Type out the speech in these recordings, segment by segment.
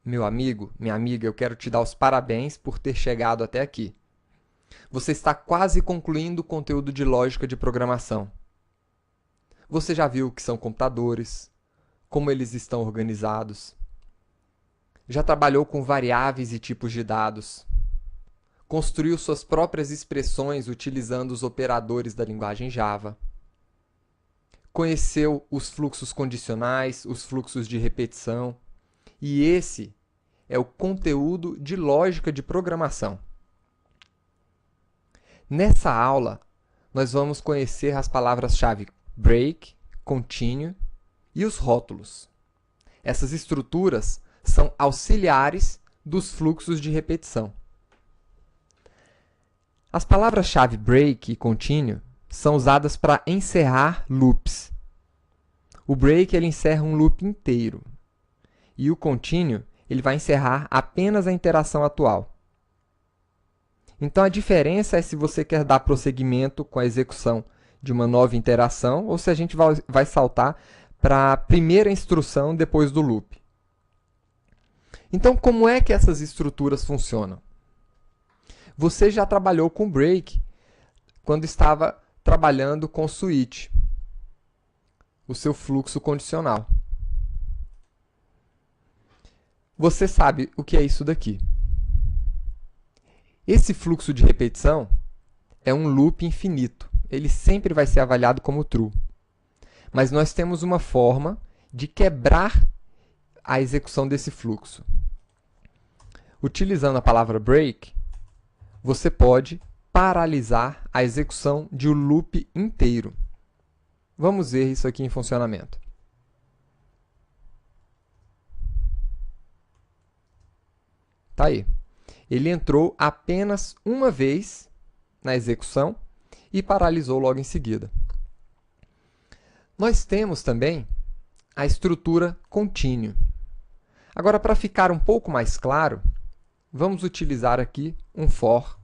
Meu amigo, minha amiga, eu quero te dar os parabéns por ter chegado até aqui. Você está quase concluindo o conteúdo de lógica de programação. Você já viu o que são computadores, como eles estão organizados. Já trabalhou com variáveis e tipos de dados. Construiu suas próprias expressões utilizando os operadores da linguagem Java. Conheceu os fluxos condicionais, os fluxos de repetição. E esse é o conteúdo de lógica de programação. Nessa aula, nós vamos conhecer as palavras-chave break, continue e os rótulos. Essas estruturas são auxiliares dos fluxos de repetição. As palavras-chave break e continue são usadas para encerrar loops. O break ele encerra um loop inteiro. E o continue ele vai encerrar apenas a interação atual. Então, a diferença é se você quer dar prosseguimento com a execução de uma nova interação ou se a gente vai saltar para a primeira instrução depois do loop. Então, como é que essas estruturas funcionam? Você já trabalhou com break quando estava trabalhando com switch, o seu fluxo condicional. Você sabe o que é isso daqui. Esse fluxo de repetição é um loop infinito. Ele sempre vai ser avaliado como true. Mas nós temos uma forma de quebrar a execução desse fluxo. Utilizando a palavra break, você pode paralisar a execução de um loop inteiro. Vamos ver isso aqui em funcionamento. Tá aí. Ele entrou apenas uma vez na execução e paralisou logo em seguida. Nós temos também a estrutura continue. Agora, para ficar um pouco mais claro, vamos utilizar aqui um for.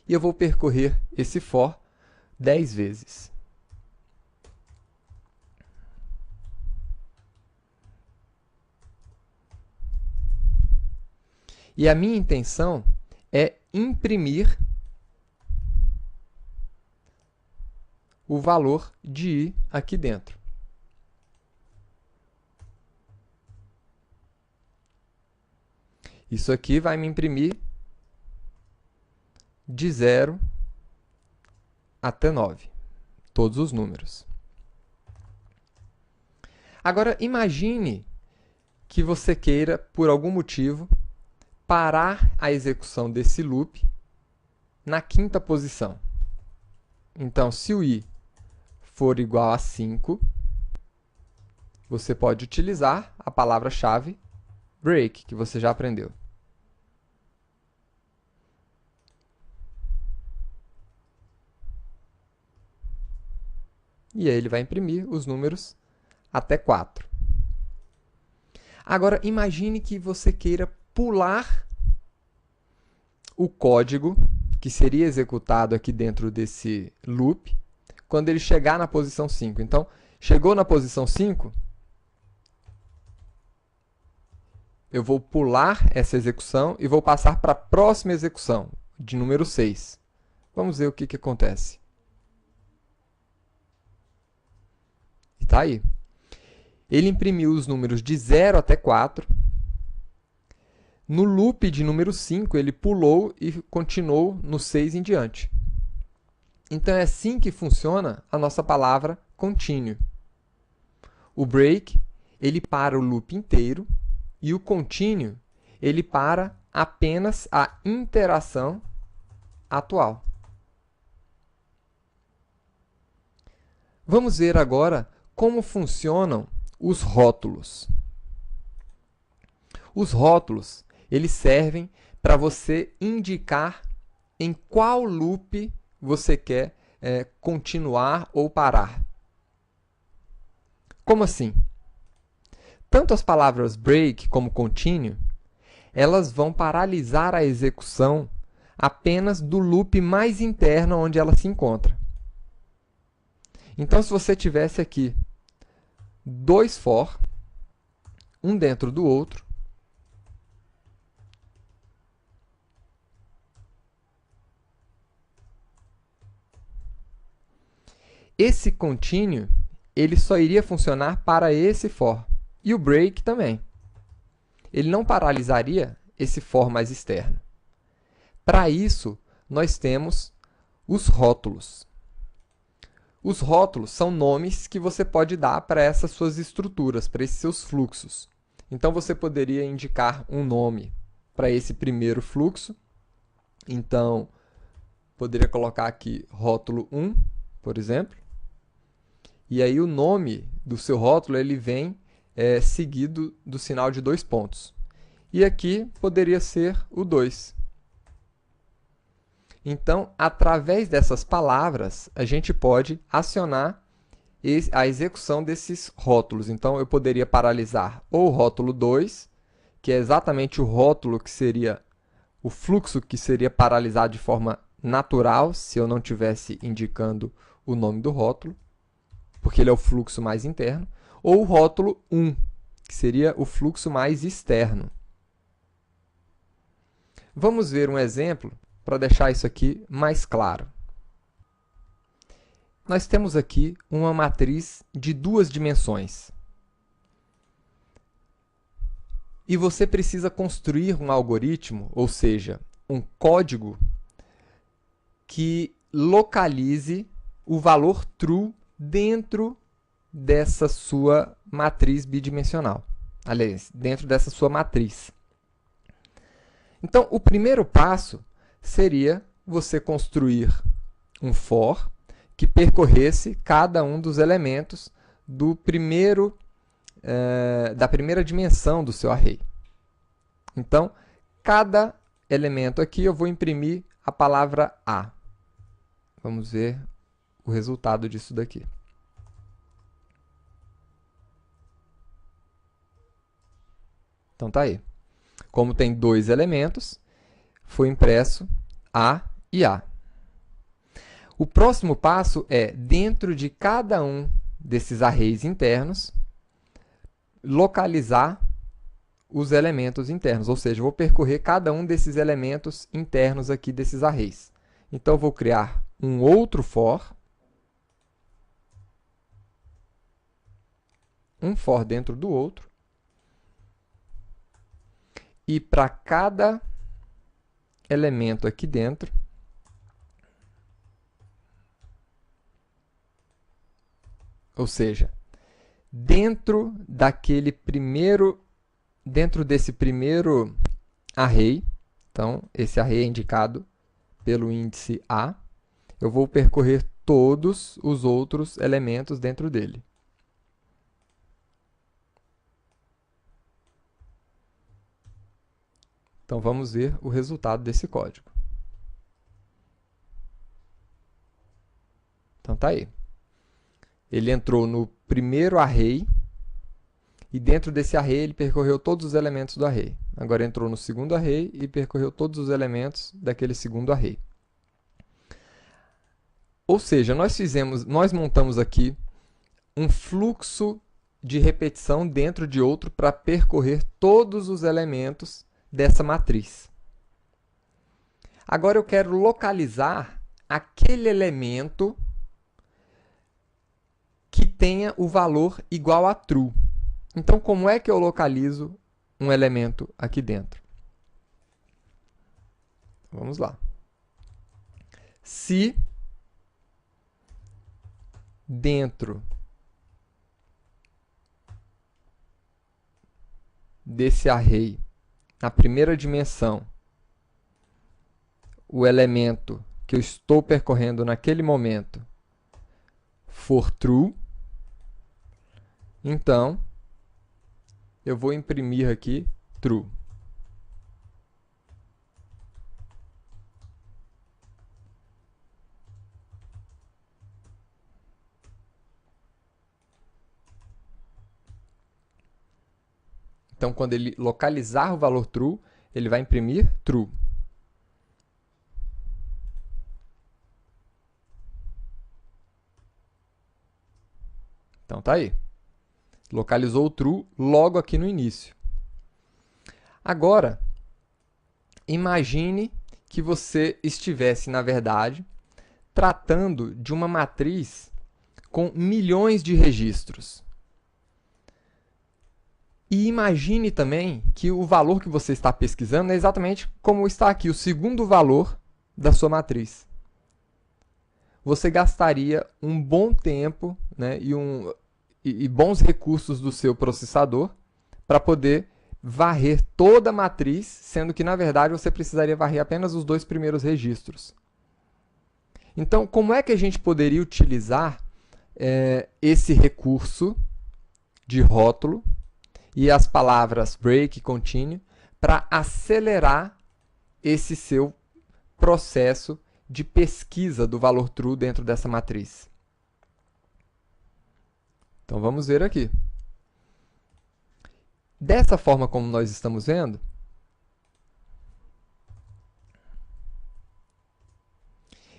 E eu vou percorrer esse for 10 vezes. E a minha intenção é imprimir o valor de i aqui dentro. Isso aqui vai me imprimir de 0 até 9, todos os números. Agora, imagine que você queira, por algum motivo, parar a execução desse loop na quinta posição. Então, se o i for igual a 5, você pode utilizar a palavra-chave break, que você já aprendeu. E aí ele vai imprimir os números até 4. Agora, imagine que você queira pular o código que seria executado aqui dentro desse loop quando ele chegar na posição 5. Então, chegou na posição 5, eu vou pular essa execução e vou passar para a próxima execução, de número 6. Vamos ver o que acontece. Está aí. Ele imprimiu os números de 0 até 4. No loop de número 5, ele pulou e continuou no 6 em diante. Então, é assim que funciona a nossa palavra continue. O break, ele para o loop inteiro, e o continue, ele para apenas a interação atual. Vamos ver agora como funcionam os rótulos. Os rótulos, eles servem para você indicar em qual loop você quer continuar ou parar. Como assim? Tanto as palavras break como continue, elas vão paralisar a execução apenas do loop mais interno onde ela se encontra. Então, se você tivesse aqui dois for, um dentro do outro, esse continue ele só iria funcionar para esse for. E o break também. Ele não paralisaria esse for mais externo. Para isso, nós temos os rótulos. Os rótulos são nomes que você pode dar para essas suas estruturas, para esses seus fluxos. Então, você poderia indicar um nome para esse primeiro fluxo. Então, poderia colocar aqui rótulo 1, por exemplo. E aí o nome do seu rótulo ele vem seguido do sinal de 2 pontos. E aqui poderia ser o 2. Então, através dessas palavras, a gente pode acionar a execução desses rótulos. Então, eu poderia paralisar ou o rótulo 2, que é exatamente o rótulo que seria o fluxo que seria paralisado de forma natural, se eu não estivesse indicando o nome do rótulo, porque ele é o fluxo mais interno, ou o rótulo 1, que seria o fluxo mais externo. Vamos ver um exemplo para deixar isso aqui mais claro. Nós temos aqui uma matriz de 2 dimensões. E você precisa construir um algoritmo, ou seja, um código que localize o valor true dentro dessa sua matriz bidimensional. Aliás, dentro dessa sua matriz. Então, o primeiro passo seria você construir um for que percorresse cada um dos elementos do da primeira dimensão do seu array. Então, cada elemento aqui eu vou imprimir a palavra A. Vamos ver o resultado disso daqui. Então, tá aí. Como tem 2 elementos, foi impresso A e A. O próximo passo é, dentro de cada um desses arrays internos, localizar os elementos internos. Ou seja, eu vou percorrer cada um desses elementos internos aqui desses arrays. Então, eu vou criar um outro for. Um for dentro do outro. E para cada elemento aqui dentro, ou seja, dentro desse primeiro array, então esse array é indicado pelo índice A, eu vou percorrer todos os outros elementos dentro dele. Então, vamos ver o resultado desse código. Então, tá aí. Ele entrou no primeiro array, e dentro desse array ele percorreu todos os elementos do array. Agora entrou no segundo array e percorreu todos os elementos daquele segundo array. Ou seja, nós montamos aqui um fluxo de repetição dentro de outro para percorrer todos os elementos dessa matriz. Agora eu quero localizar aquele elemento que tenha o valor igual a true. Então, como é que eu localizo um elemento aqui dentro? Vamos lá. Se dentro desse array, na primeira dimensão, o elemento que eu estou percorrendo naquele momento for true, então eu vou imprimir aqui true. Então, quando ele localizar o valor true, ele vai imprimir true. Então, tá aí. Localizou o true logo aqui no início. Agora, imagine que você estivesse, na verdade, tratando de uma matriz com milhões de registros. E imagine também que o valor que você está pesquisando é exatamente como está aqui, o segundo valor da sua matriz. Você gastaria um bom tempo, né, e bons recursos do seu processador para poder varrer toda a matriz, sendo que, na verdade, você precisaria varrer apenas os 2 primeiros registros. Então, como é que a gente poderia utilizar esse recurso de rótulo e as palavras break e continue para acelerar esse seu processo de pesquisa do valor true dentro dessa matriz? Então, vamos ver aqui. Dessa forma como nós estamos vendo,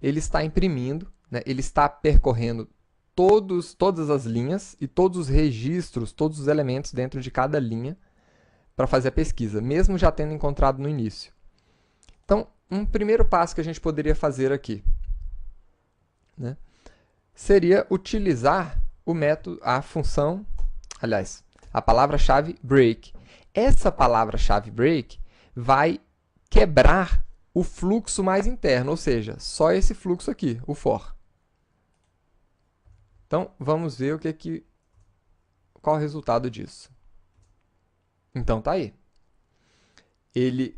ele está imprimindo, né, ele está percorrendo todas as linhas e todos os registros, todos os elementos dentro de cada linha para fazer a pesquisa, mesmo já tendo encontrado no início. Então, um primeiro passo que a gente poderia fazer aqui, né, seria utilizar o método, a função, aliás, a palavra-chave break. Essa palavra-chave break vai quebrar o fluxo mais interno, ou seja, só esse fluxo aqui, o for. Então, vamos ver qual é o resultado disso. Então, tá aí. Ele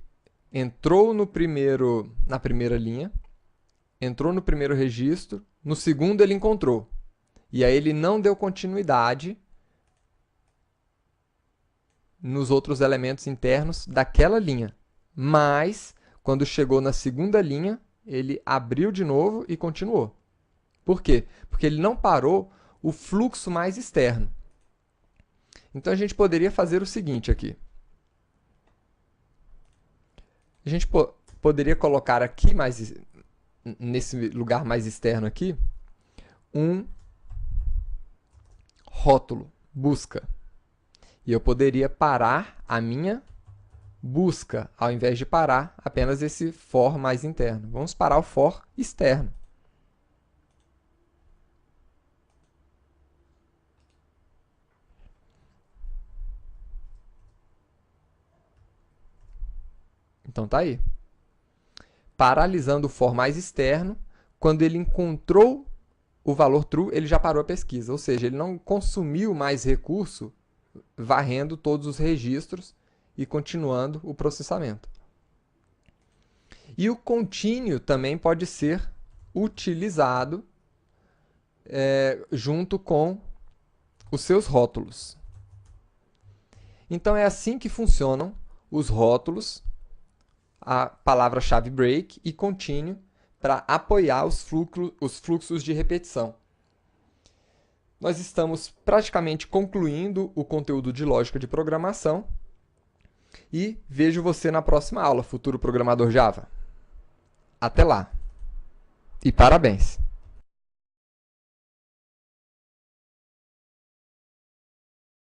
entrou na primeira linha, entrou no primeiro registro, no segundo ele encontrou. E aí ele não deu continuidade nos outros elementos internos daquela linha. Mas, quando chegou na segunda linha, ele abriu de novo e continuou. Por quê? Porque ele não parou o fluxo mais externo. Então, a gente poderia fazer o seguinte aqui. A gente poderia colocar aqui, nesse lugar mais externo aqui, um rótulo, busca. E eu poderia parar a minha busca, ao invés de parar apenas esse for mais interno. Vamos parar o for externo. Então, tá aí. Paralisando o for mais externo, quando ele encontrou o valor true, ele já parou a pesquisa. Ou seja, ele não consumiu mais recurso varrendo todos os registros e continuando o processamento. E o continue também pode ser utilizado junto com os seus rótulos. Então, é assim que funcionam os rótulos, a palavra-chave break e continue para apoiar os fluxos de repetição. Nós estamos praticamente concluindo o conteúdo de lógica de programação e vejo você na próxima aula, futuro programador Java. Até lá! E parabéns!